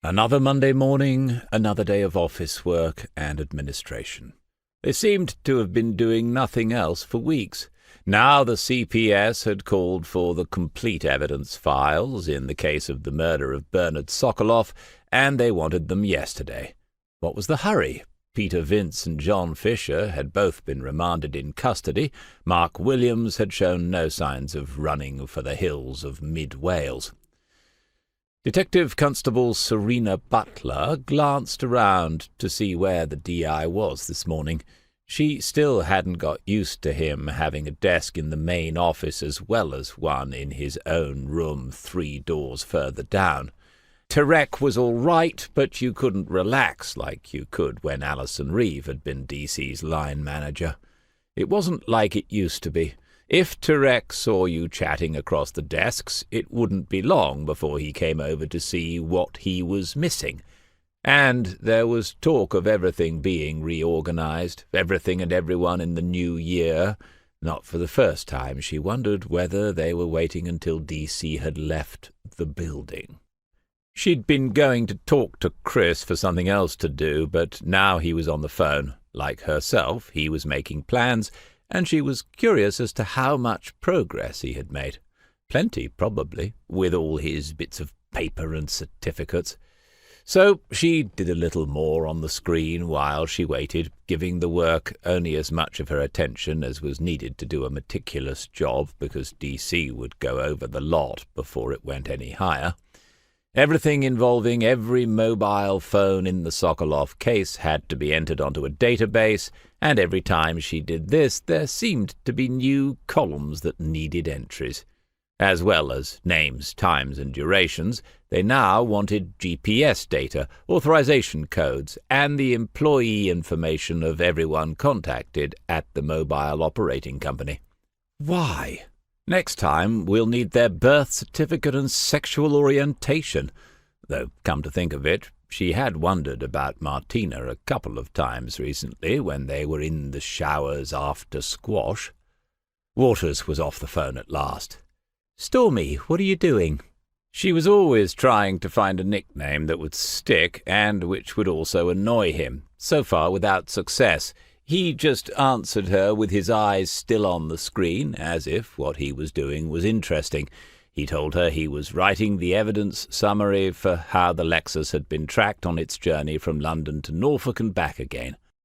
Another Monday morning, another day of office work and administration. They seemed to have been doing nothing else for weeks. Now the CPS had called for the complete evidence files in the case of the murder of Bernard Sokoloff, and they wanted them yesterday. What was the hurry? Peter Vince and John Fisher had both been remanded in custody. Mark Williams had shown no signs of running for the hills of mid-Wales. Detective Constable Serena Butler glanced around to see where the DI was this morning. She still hadn't got used to him having a desk in the main office as well as one in his own room 3 doors further down. Tarek was all right, but you couldn't relax like you could when Alison Reeve had been DC's line manager. It wasn't like it used to be. If Tarek saw you chatting across the desks, it wouldn't be long before he came over to see what he was missing. And there was talk of everything being reorganized, everything and everyone in the new year. Not for the first time she wondered whether they were waiting until DC had left the building. She'd been going to talk to Chris for something else to do, but now he was on the phone. Like herself, he was making plans, and she was curious as to how much progress he had made. Plenty, probably, with all his bits of paper and certificates. So she did a little more on the screen while she waited, giving the work only as much of her attention as was needed to do a meticulous job, because DC would go over the lot before it went any higher. Everything involving every mobile phone in the Sokoloff case had to be entered onto a database, and every time she did this, there seemed to be new columns that needed entries. As well as names, times, and durations, they now wanted GPS data, authorization codes, and the employee information of everyone contacted at the mobile operating company. Why? Next time, we'll need their birth certificate and sexual orientation. Though, come to think of it, she had wondered about Martina a couple of times recently when they were in the showers after squash. Waters was off the phone at last. "Stormy, what are you doing?" She was always trying to find a nickname that would stick and which would also annoy him, so far without success. He just answered her with his eyes still on the screen, as if what he was doing was interesting. He told her he was writing the evidence summary for how the Lexus had been tracked on its journey from London to Norfolk and back again.